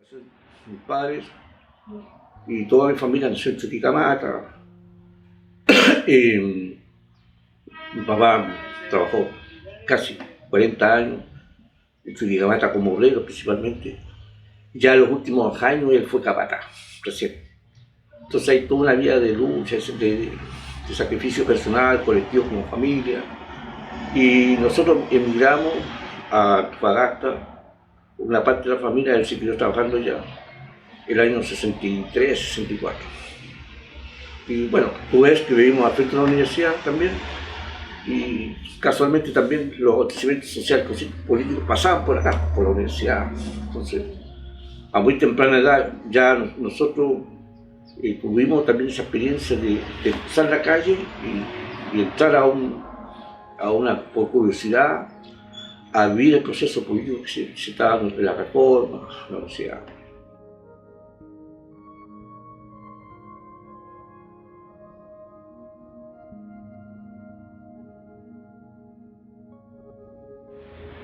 Mis padres y toda mi familia nació en Chuquicamata. Mi papá trabajó casi 40 años en Chuquicamata como obrero principalmente. Ya en los últimos años él fue capataz, recién. Entonces hay toda una vida de lucha, de sacrificio personal, colectivo como familia. Y nosotros emigramos a Antofagasta. Una parte de la familia él siguió trabajando ya el año 63, 64. Y bueno, tú ves que vivimos al frente de la universidad también, y casualmente también los acontecimientos sociales, políticos pasaban por acá, por la universidad. Entonces, a muy temprana edad ya nosotros tuvimos también esa experiencia de cruzar la calle y entrar por curiosidad, a vivir el proceso político que se estaba en la reforma, la universidad.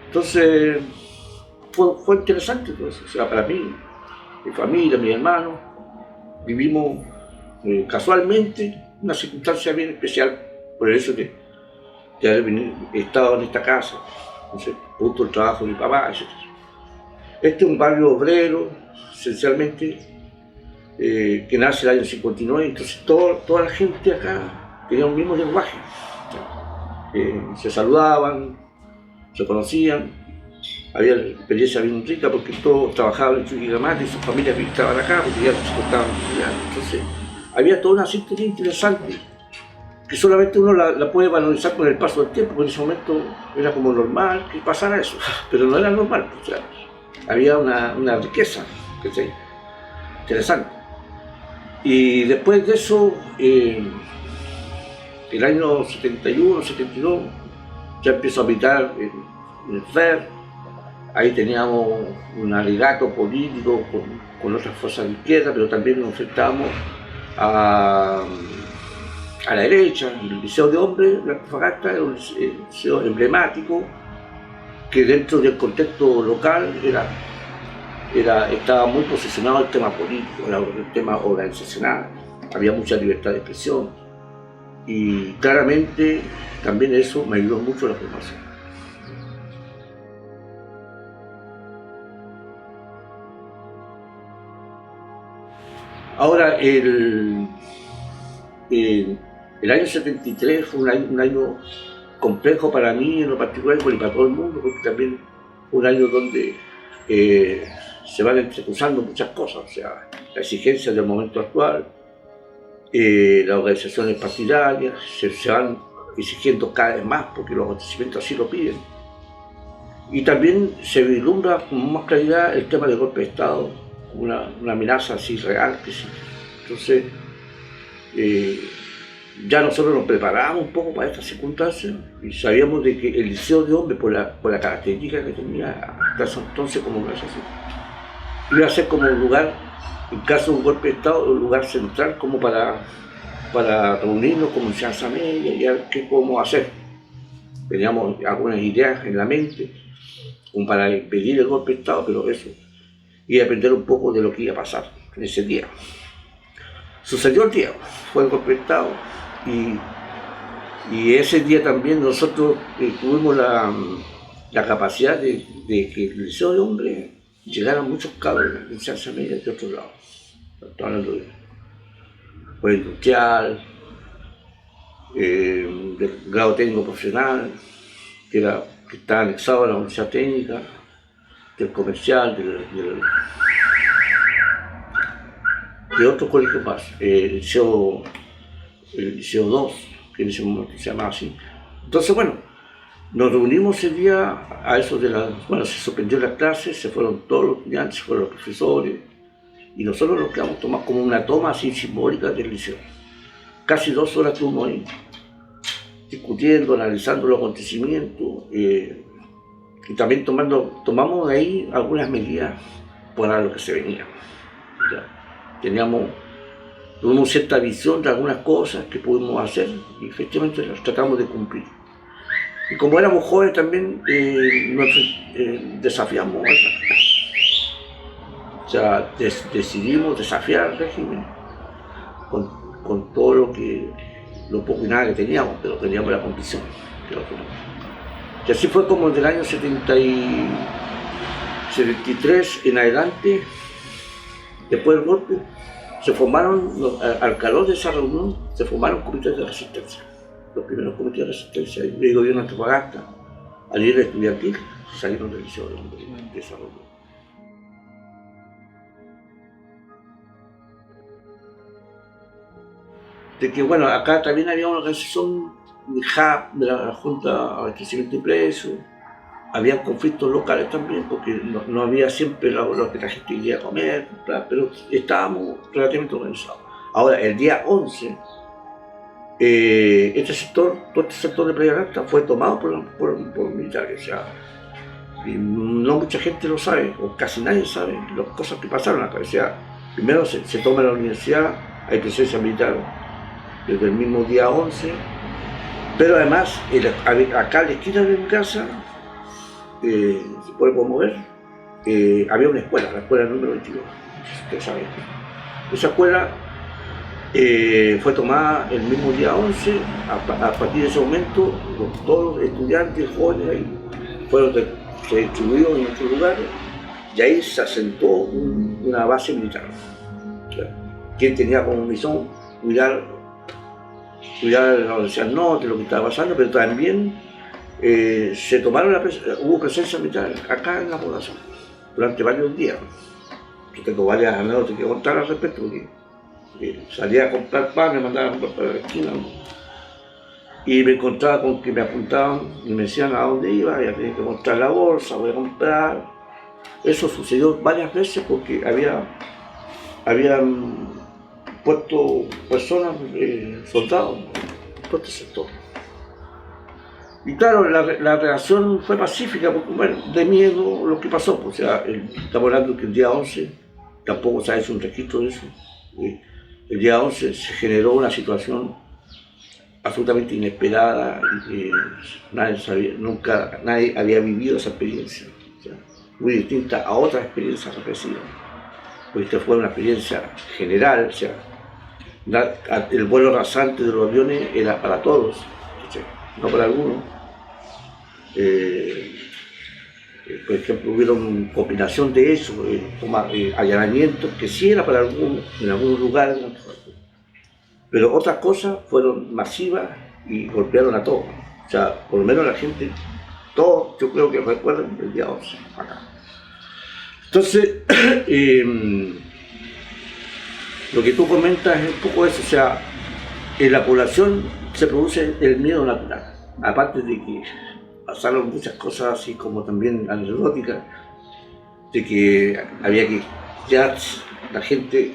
Entonces, fue interesante todo eso. O sea, para mí, mi familia, mi hermano, vivimos casualmente una circunstancia bien especial por el hecho de haber estado en esta casa, entonces, punto el trabajo de mi papá, etc. Este es un barrio obrero, esencialmente, que nace el año 59, entonces toda la gente acá tenía un mismo lenguaje. Se saludaban, se conocían, había experiencia bien rica porque todos trabajaban en Chuquicamata y sus familias estaban acá porque ya se estaban estudiando. Entonces había toda una sintonía interesante que solamente uno la puede valorizar con el paso del tiempo, porque en ese momento era como normal que pasara eso, pero no era normal, o sea, había una riqueza, ¿sí? Interesante. Y después de eso, el año 71, 72, ya empezó a habitar en el FER. Ahí teníamos un alegato político con otras fuerzas de izquierda, pero también nos enfrentábamos a la derecha. El Liceo de Hombres de Antofagasta era un liceo emblemático que dentro del contexto local estaba muy posicionado el tema político, el tema organizacional, había mucha libertad de expresión y claramente también eso me ayudó mucho a la formación. Ahora, el año 73 fue un año complejo para mí en lo particular y para todo el mundo, porque también fue un año donde se van entrecruzando muchas cosas, o sea, la exigencia del momento actual, las organizaciones partidarias se van exigiendo cada vez más porque los acontecimientos así lo piden. Y también se vislumbra con más claridad el tema del golpe de Estado, una amenaza así real. Entonces, ya nosotros nos preparábamos un poco para estas circunstancias y sabíamos de que el Liceo de Hombres, por la característica que tenía hasta ese entonces como organización, iba a ser como un lugar, en caso de un golpe de Estado, un lugar central como para reunirnos como enseñanza media y ver qué podemos hacer. Teníamos algunas ideas en la mente como para impedir el golpe de Estado, pero eso iba a depender un poco de lo que iba a pasar en ese día. Sucedió el día, fue el golpe de Estado y ese día también nosotros tuvimos la capacidad de que el Liceo de Hombres llegaran muchos cabros de enseñanza media de otros lados. Estoy hablando de Escuela Industrial, del grado técnico profesional, que está anexado a la Universidad Técnica, del Comercial, de otros colegios más, el Liceo 2, que en ese momento se llamaba así. Entonces, bueno, nos reunimos ese día a eso se suspendió las clases, se fueron todos los estudiantes, se fueron los profesores, y nosotros nos quedamos tomados como una toma así simbólica del liceo. Casi 2 horas estuvimos ahí, discutiendo, analizando los acontecimientos, y también tomamos de ahí algunas medidas para lo que se venía. Tuvimos cierta visión de algunas cosas que pudimos hacer y efectivamente las tratamos de cumplir. Y como éramos jóvenes también nos desafiamos. sea, decidimos desafiar al régimen con todo lo poco y nada que teníamos, pero teníamos la convicción que lo teníamos. Y así fue como del año 73 en adelante, después del golpe, se formaron, al calor de esa reunión, se formaron comités de resistencia. Los primeros comités de resistencia, el gobierno de Antofagasta, al líder estudiantil, salieron del liceo de esa reunión. De que, bueno, acá también había una organización de la Junta de Abastecimiento y Precios, había conflictos locales también, porque no había siempre lo que la gente quería comer, comprar, pero estábamos relativamente organizados. Ahora, el día 11, todo este sector de Playa Ancha fue tomado por militares, o sea, y no mucha gente lo sabe, o casi nadie sabe las cosas que pasaron acá. O sea, primero se toma la universidad, hay presencia militar desde el mismo día 11, pero además acá a la esquina de mi casa, se puede mover, había una escuela, la escuela número 22, ustedes saben. Esa escuela fue tomada el mismo día 11, a partir de ese momento todos los estudiantes jóvenes ahí se distribuyeron en otros lugares y ahí se asentó una base militar. O sea, quien tenía como misión cuidar la Universidad Norte, lo que estaba pasando, pero también hubo presencia militar acá en la población durante varios días. Yo tengo varias anécdotas que contar al respecto, porque salía a comprar pan, me mandaban a comprar para la esquina, ¿no? Y me encontraba con que me apuntaban y me decían a dónde iba, ya tenía que mostrar la bolsa, voy a comprar. Eso sucedió varias veces porque habían puesto personas, soldados, en todo este sector. Y claro, la reacción fue pacífica, porque bueno, de miedo lo que pasó, pues, o sea, estamos hablando que el día 11, tampoco se ha hecho un registro de eso, el día 11 se generó una situación absolutamente inesperada y que nadie había vivido esa experiencia, o sea, muy distinta a otras experiencias represivas, porque esta fue una experiencia general, o sea, el vuelo rasante de los aviones era para todos, no para algunos. Por ejemplo, hubieron combinación de eso, allanamientos que sí era para algunos, en algunos lugares, pero otras cosas fueron masivas y golpearon a todos. O sea, por lo menos la gente, todos yo creo que recuerdan el día 11 acá. Entonces, lo que tú comentas es un poco eso, o sea, en la población se produce el miedo natural, aparte de que pasaron muchas cosas así como también anecdóticas, de que había que ya la gente,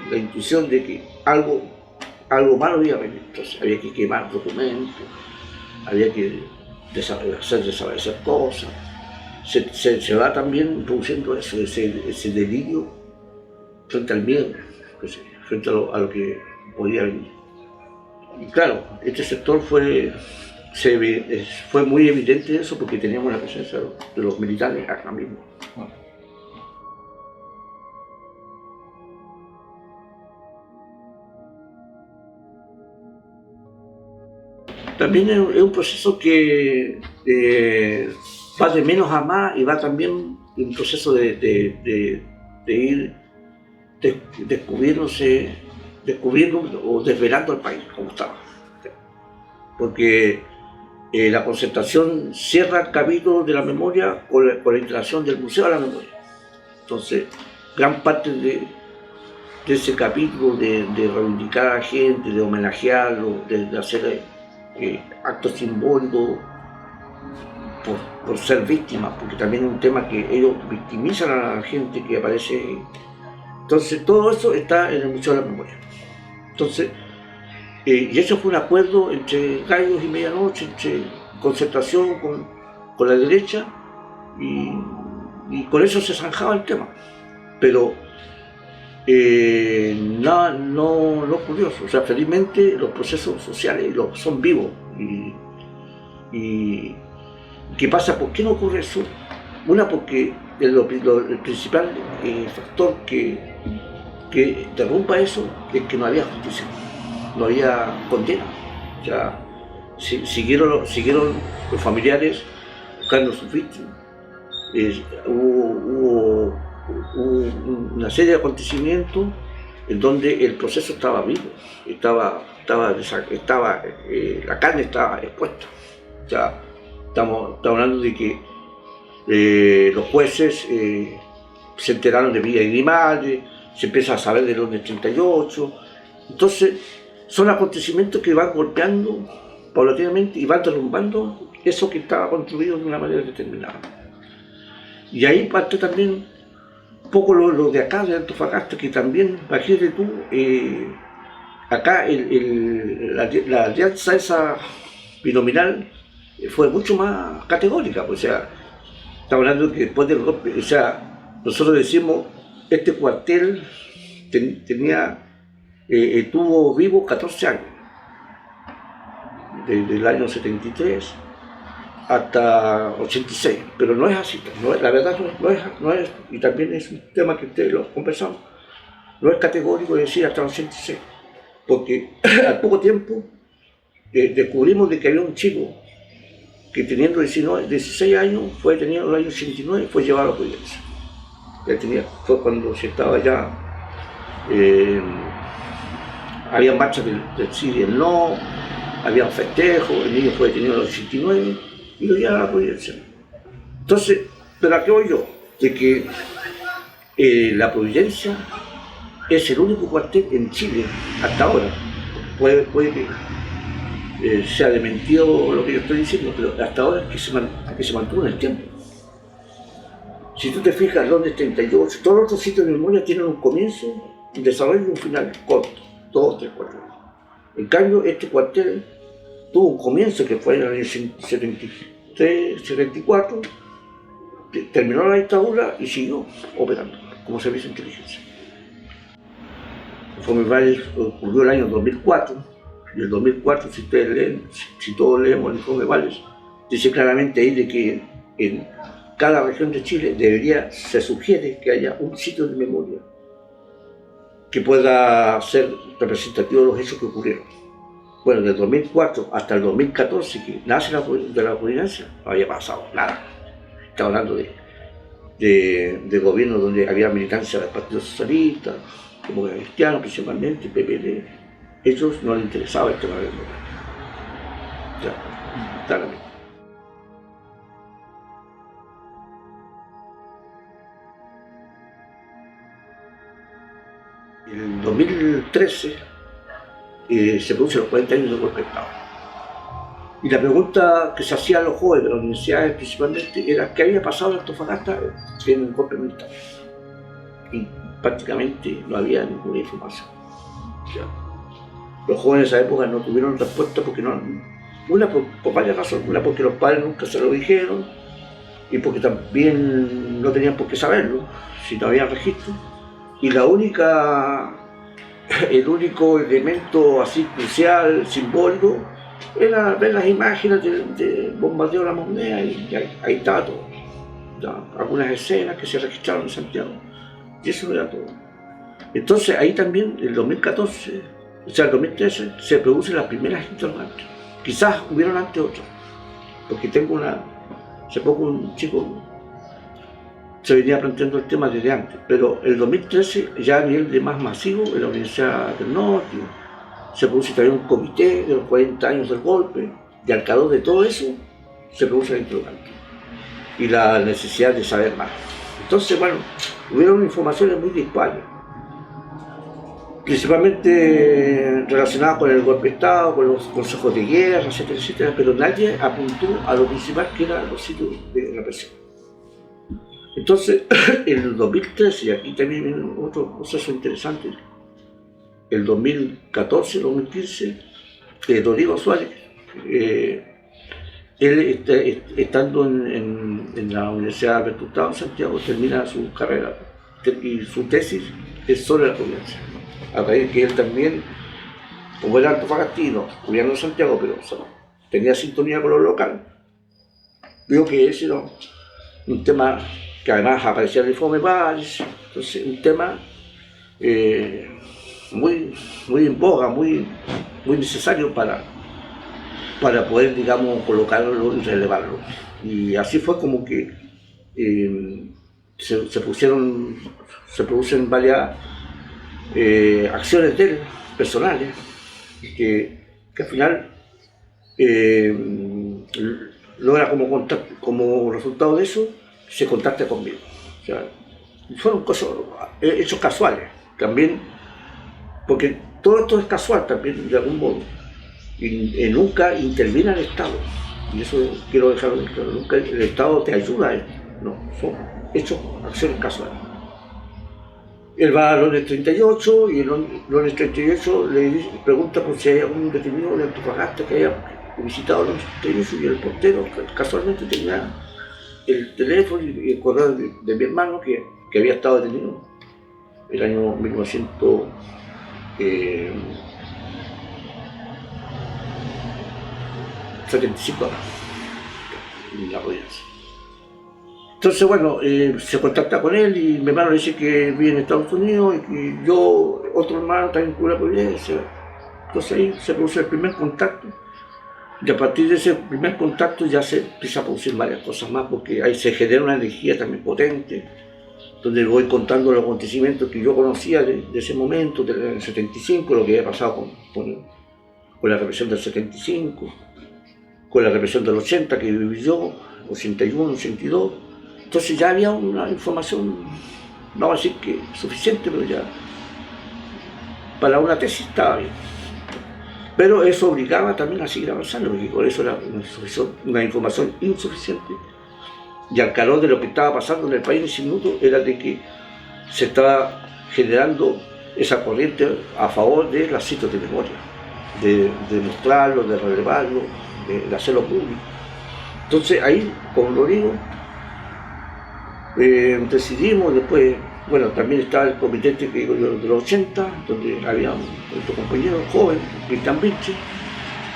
la intuición de que algo malo iba a venir, entonces había que quemar documentos, había que hacer desaparecer cosas, se va también produciendo ese delirio frente al miedo, frente a lo que podía venir. Y claro, este sector fue muy evidente eso porque teníamos la presencia de los militares acá mismo. También es un proceso que va de menos a más y va también en un proceso de ir descubriendo o desvelando el país como estaba. Porque la concertación cierra el capítulo de la memoria con la instalación del Museo de la Memoria. Entonces, gran parte de ese capítulo de reivindicar a la gente, de homenajearlo, de hacer actos simbólicos por ser víctimas, porque también es un tema que ellos victimizan a la gente que aparece. Entonces, todo eso está en el Museo de la Memoria. Entonces, y eso fue un acuerdo entre gallos y medianoche, entre concertación con la derecha, y con eso se zanjaba el tema. Pero no curioso, o sea, felizmente los procesos sociales son vivos. ¿Y qué pasa? ¿Por qué no ocurre eso? Una porque el principal factor que derrumba eso es que no había justicia, no había condena. O sea, siguieron los familiares buscando sus víctimas. Hubo una serie de acontecimientos en donde el proceso estaba vivo, la carne estaba expuesta. O sea, estamos hablando de que los jueces se enteraron de vida animales, se empieza a saber del orden 38. Entonces, son acontecimientos que van golpeando paulatinamente y van derrumbando eso que estaba construido de una manera determinada. Y ahí parte también un poco lo de acá, de Antofagasta, que también, imagínate tú, acá la alianza esa binominal fue mucho más categórica, pues, o sea, estamos hablando de que después del golpe, o sea, nosotros decimos, este cuartel estuvo vivo 14 años, desde el año 73 hasta 86, pero no es así, la verdad no es, y también es un tema que ustedes lo conversamos, no es categórico decir hasta 86, porque al poco tiempo descubrimos de que había un chico que teniendo 16 años fue detenido en el año 89 y fue llevado a la Providencia. Fue cuando se estaba ya, había marchas del sí y el no, había festejos, el niño fue detenido en el 89 y lo llevaron a la Providencia. Entonces, ¿pero a qué voy yo? De que la Providencia es el único cuartel en Chile hasta ahora. Puede que sea desmentido lo que yo estoy diciendo, pero hasta ahora es que se mantuvo en el tiempo. Si tú te fijas, Londres 38, todos los otros sitios de memoria tienen un comienzo, un desarrollo y un final corto, 2, 3, 4 años. En cambio, este cuartel tuvo un comienzo que fue en el año 73, 74, terminó la dictadura y siguió operando como servicio de inteligencia. Conforme Valles ocurrió el año 2004, y el 2004, si ustedes leen, si todos leemos el informe Valles, dice claramente ahí de que en cada región de Chile se sugiere que haya un sitio de memoria que pueda ser representativo de los hechos que ocurrieron. Bueno, desde 2004 hasta el 2014, que nace de la Providencia, no había pasado nada. Estaba hablando de gobiernos donde había militancia del Partido Socialista, como cristianos principalmente, PPD. Ellos no les interesaba el tema de la memoria. Ya, claramente. En 2013 se producen los 40 años del golpe de Estado. Y la pregunta que se hacía a los jóvenes de las universidades principalmente era ¿qué había pasado en Antofagasta en el golpe militar? Y prácticamente no había ninguna información. O sea, los jóvenes de esa época no tuvieron respuesta porque por varias razones. Una porque los padres nunca se lo dijeron y porque también no tenían por qué saberlo si no había registro. Y el único elemento así crucial, simbólico, era ver las imágenes de bombardeo de la Moneda y ahí estaba todo. Ya, algunas escenas que se registraron en Santiago. Y eso era todo. Entonces ahí también, en el 2014, o sea, el 2013, se producen las primeras interrogantes. Quizás hubieron antes otras, porque hace poco un chico se venía planteando el tema desde antes, pero el 2013, ya a nivel de más masivo, en la Universidad del Norte, se produce también un comité de los 40 años del golpe, y al calor de todo eso, se produce la interrogante y la necesidad de saber más. Entonces, bueno, hubieron informaciones muy dispares, principalmente relacionadas con el golpe de Estado, con los consejos de guerra, etcétera, etcétera, pero nadie apuntó a lo principal que eran los sitios de represión. Entonces, en el 2013, y aquí también viene otro proceso interesante, el 2014-2015, Rodrigo Suárez, él estando en la Universidad Alberto Hurtado en Santiago, termina su carrera y su tesis es sobre la Providencia. A raíz de que él también, como era antofagastino, estudiando en Santiago, pero tenía sintonía con lo local, vio que ese no un tema que además aparecía en el Fome Valls, entonces un tema muy en boga, muy necesario para poder, digamos, colocarlo y relevarlo. Y así fue como que se producen varias acciones de él, personales, que al final logra como resultado de eso, se contacta conmigo. O sea, fueron hechos casuales también, porque todo esto es casual también, de algún modo, y nunca interviene el Estado, y eso quiero dejarlo claro, nunca el Estado te ayuda a esto, no, son hechos, acciones casuales. Él va a Londres 38 y en Londres 38 le pregunta por si hay algún detenido de Antofagasta que haya visitado Londres 38, y el portero casualmente tenía el teléfono y el correo de mi hermano que había estado detenido el año 1975 en las ruinas. Entonces, bueno, se contacta con él y mi hermano le dice que vive en Estados Unidos y que yo, otro hermano, también con la providencia. Entonces ahí se produce el primer contacto, y a partir de ese primer contacto ya se empieza a producir varias cosas más, porque ahí se genera una energía también potente, donde voy contando los acontecimientos que yo conocía de ese momento, del 75, lo que había pasado con la represión del 75, con la represión del 80 que viví yo, 81, 82. Entonces ya había una información, no voy a decir que suficiente, pero ya para una tesis estaba bien. Pero eso obligaba también a seguir avanzando, porque con eso era una información insuficiente. Y al calor de lo que estaba pasando en el país en ese minuto era de que se estaba generando esa corriente a favor de los sitios de memoria, de mostrarlo, de relevarlo, de hacerlo público. Entonces ahí, como lo digo, decidimos después, bueno, también estaba el comité de los 80, donde había otro compañero joven, Cristian Vilche,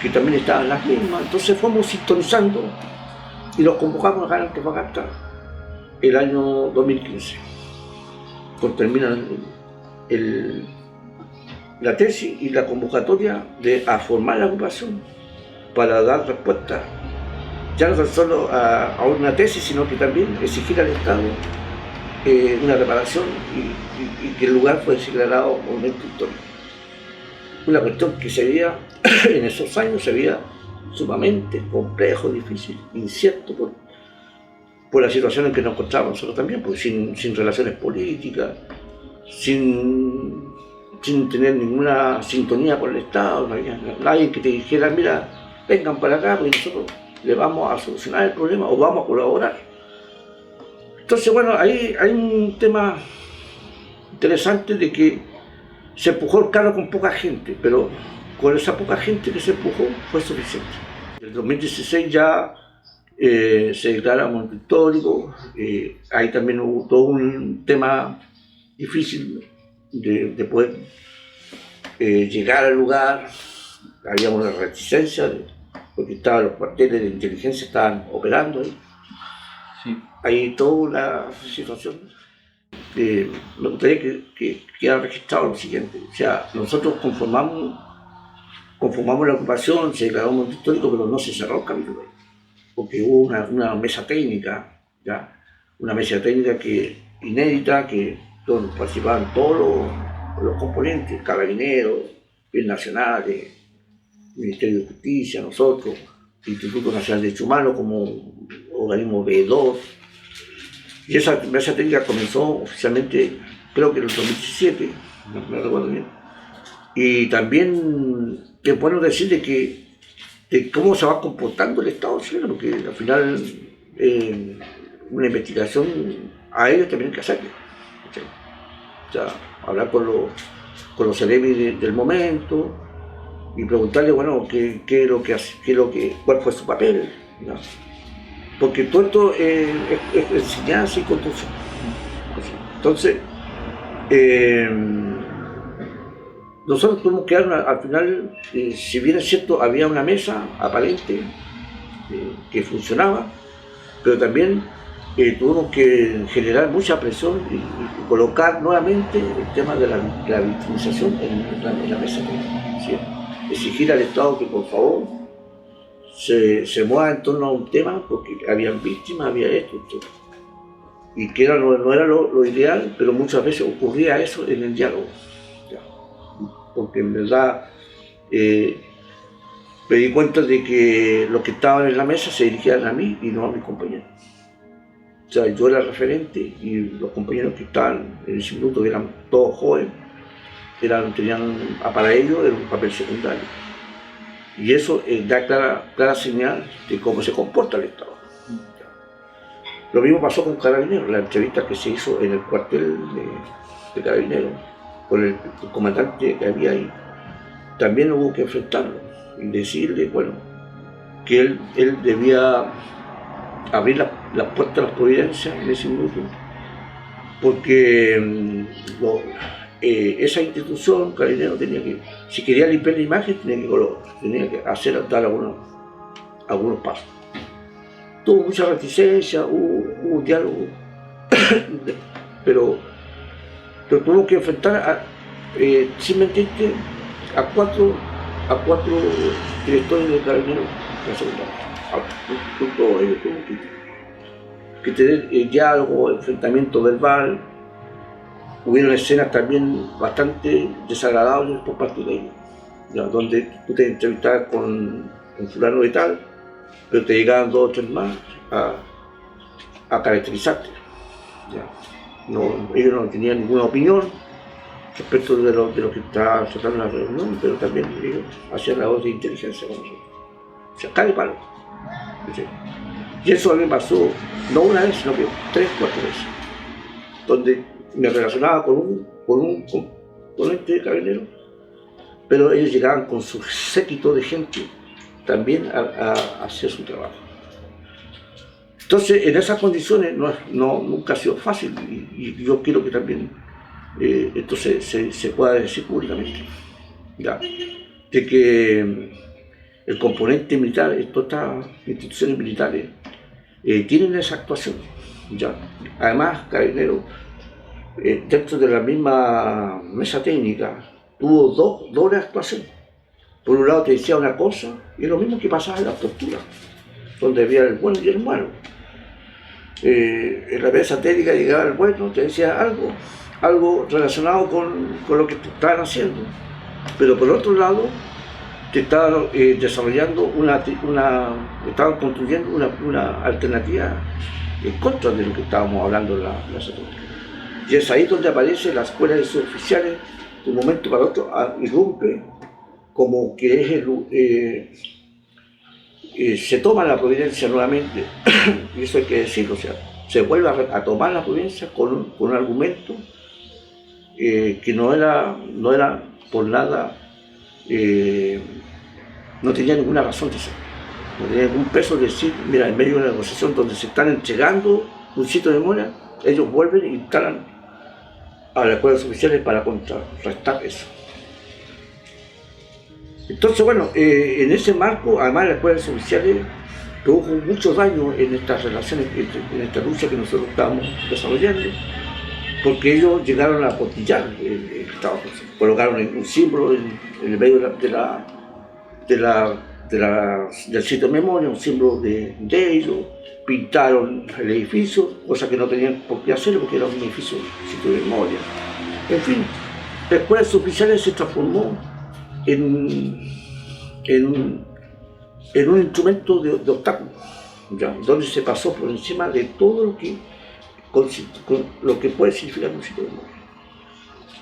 que también estaba en las mismas. Entonces fuimos sintonizando y los convocamos acá en Antofagasta el año 2015, cuando termina la tesis y la convocatoria a formar la agrupación para dar respuesta ya no tan solo a una tesis, sino que también exigir al Estado una reparación y que el lugar fuese declarado monumento histórico. Una cuestión que se veía en esos años, se veía sumamente complejo, difícil, incierto por la situación en que nos encontrábamos nosotros también, pues sin relaciones políticas, sin tener ninguna sintonía con el Estado, no había nadie que te dijera, mira, vengan para acá, porque nosotros le vamos a solucionar el problema o vamos a colaborar. Entonces, bueno, ahí hay un tema interesante de que se empujó el carro con poca gente, pero con esa poca gente que se empujó fue suficiente. En el 2016 ya se declara monumento histórico, ahí también hubo todo un tema difícil de poder llegar al lugar, había una reticencia, porque los cuarteles de inteligencia estaban operando ahí. Sí. Hay toda una situación. Me gustaría que quedara registrado lo siguiente, o sea, nosotros conformamos la ocupación, se declaró un monumento histórico, pero no se cerró el capítulo, porque hubo una mesa técnica, ¿ya? Una mesa técnica inédita, donde participaban todos los componentes, carabineros, bien nacionales, Ministerio de Justicia, nosotros, Instituto Nacional de Derechos Humanos como organismo veedor. Y esa mesa técnica comenzó oficialmente, creo que en el 2017, no me recuerdo bien. Y también es bueno decir de cómo se va comportando el Estado chileno, porque al final una investigación a ellos también hay que hacerle. O sea, hablar con los cerebros del momento y preguntarle, bueno, cuál fue su papel, ¿no? Porque todo esto es enseñanza y construcción. Entonces, nosotros tuvimos que dar al final, si bien es cierto, había una mesa aparente que funcionaba, pero también tuvimos que generar mucha presión y colocar nuevamente el tema de la victimización en la mesa. ¿Sí? Exigir al Estado que por favor se mueva en torno a un tema porque habían víctimas, había esto. Y que no era lo ideal, pero muchas veces ocurría eso en el diálogo. ¿Ya? Porque en verdad me di cuenta de que los que estaban en la mesa se dirigían a mí y no a mis compañeros. O sea, yo era el referente y los compañeros que estaban en el instituto, que eran todos jóvenes, para ellos era un papel secundario. Y eso da clara señal de cómo se comporta el Estado. Lo mismo pasó con Carabineros, la entrevista que se hizo en el cuartel de Carabineros, con el comandante que había ahí. También hubo que enfrentarlo y decirle, bueno, que él debía abrir las puertas de las providencias en ese minuto, porque esa institución, Carabineros, tenía que, si quería limpiar la imagen, tenía que dar algunos pasos. Tuvo mucha reticencia, hubo un diálogo, pero tuvo que enfrentar, sin mentirte, a cuatro directores de Carabineros de la segunda vez. Con todos ellos tuvo que tener diálogo, enfrentamiento verbal. Hubieron escenas también bastante desagradables por parte de ellos, ¿ya? Donde tú te entrevistabas con fulano de tal, pero te llegaban 2 o 3 más a caracterizarte. ¿Ya? Ellos no tenían ninguna opinión respecto de lo que estaba tratando la reunión, pero también ellos hacían la voz de inteligencia con nosotros. O sea, cada palo. ¿Sí? Y eso a mí me pasó, no una vez, sino que 3 o 4 veces, donde me relacionaba con un componente de Carabineros, pero ellos llegaban con su séquito de gente también a hacer su trabajo. Entonces, en esas condiciones nunca ha sido fácil y yo quiero que también esto se pueda decir públicamente, ¿ya? De que el componente militar, todas estas instituciones militares tienen esa actuación, ¿ya? Además, Carabineros, dentro de la misma mesa técnica, tuvo doble actuación. Por un lado te decía una cosa y lo mismo que pasaba en la tortura, donde había el bueno y el malo. En la mesa técnica llegaba el bueno, te decía algo relacionado con lo que estaban haciendo, pero por otro lado te estaban desarrollando estaban construyendo una alternativa en contra de lo que estábamos hablando en la mesa técnica. Y es ahí donde aparece la escuela de suboficiales, de un momento para otro irrumpe, como que es se toma la providencia nuevamente, y eso hay que decirlo, o sea, se vuelve a tomar la providencia con un argumento que no era por nada, no tenía ninguna razón de ser, no tenía ningún peso de decir, mira, en medio de una negociación donde se están entregando un sitio de memoria, ellos vuelven e instalan a las escuelas oficiales para contrarrestar eso. Entonces, bueno, en ese marco, además las escuelas oficiales produjo mucho daño en estas relaciones, en esta lucha que nosotros estábamos desarrollando, porque ellos llegaron a apostillar el Estado, colocaron un símbolo en el medio del sitio de memoria, un símbolo de ellos, pintaron el edificio, cosa que no tenían por qué hacerlo porque era un edificio, sitio de memoria. En fin, las escuelas oficiales se transformó en un instrumento de obstáculo, ¿ya? Donde se pasó por encima de todo lo que puede significar un sitio de memoria.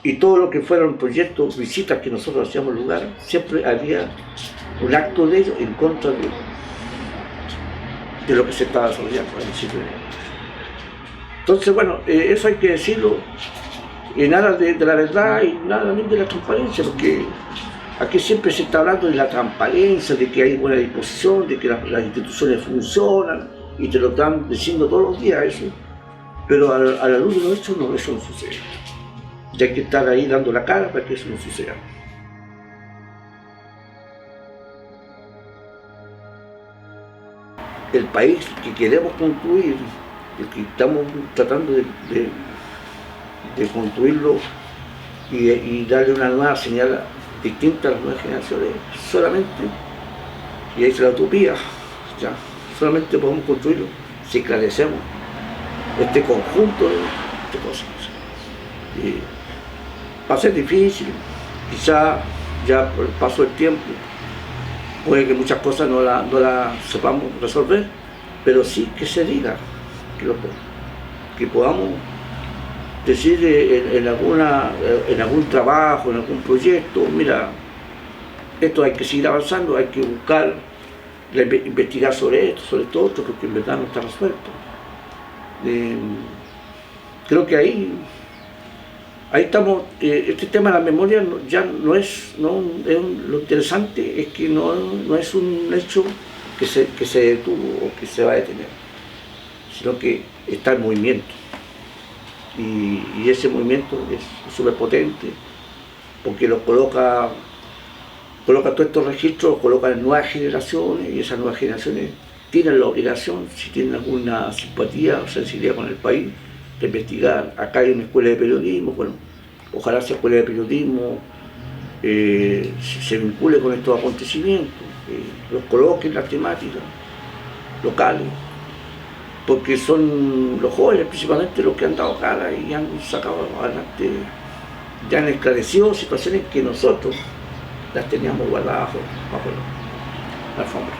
Y todo lo que fueron proyectos, visitas que nosotros hacíamos lugar, siempre había un acto de ello en contra de lo que se estaba desarrollando en el sitio de memoria. Entonces, bueno, eso hay que decirlo, y nada de la verdad y nada también de la transparencia, porque aquí siempre se está hablando de la transparencia, de que hay buena disposición, de que las instituciones funcionan, y te lo están diciendo todos los días eso, pero a la luz de los hechos eso no sucede. Y hay que estar ahí dando la cara para que eso no suceda. El país que queremos construir porque estamos tratando de construirlo y darle una nueva señal distinta a las nuevas generaciones, solamente, y ahí es la utopía, ya, solamente podemos construirlo si esclarecemos este conjunto de cosas. Va a ser difícil, quizá ya por el paso del tiempo, puede que muchas cosas no las sepamos resolver, pero sí que se diga, que podamos decir en algún trabajo, en algún proyecto, mira, esto hay que seguir avanzando, hay que buscar, investigar sobre esto, sobre todo otro, porque en verdad no está resuelto. Creo que ahí estamos. Este tema de la memoria ya no es, lo interesante es que no es un hecho que se detuvo o que se va a detener, sino que está en movimiento. Y ese movimiento es súper potente, porque lo coloca todos estos registros, coloca en nuevas generaciones, y esas nuevas generaciones tienen la obligación, si tienen alguna simpatía o sensibilidad con el país, de investigar. Acá hay una escuela de periodismo, bueno, ojalá esa escuela de periodismo se vincule con estos acontecimientos, los coloque en las temáticas locales, porque son los jóvenes principalmente los que han dado cara y han sacado adelante, ya han esclarecido situaciones que nosotros las teníamos guardadas bajo la alfombra.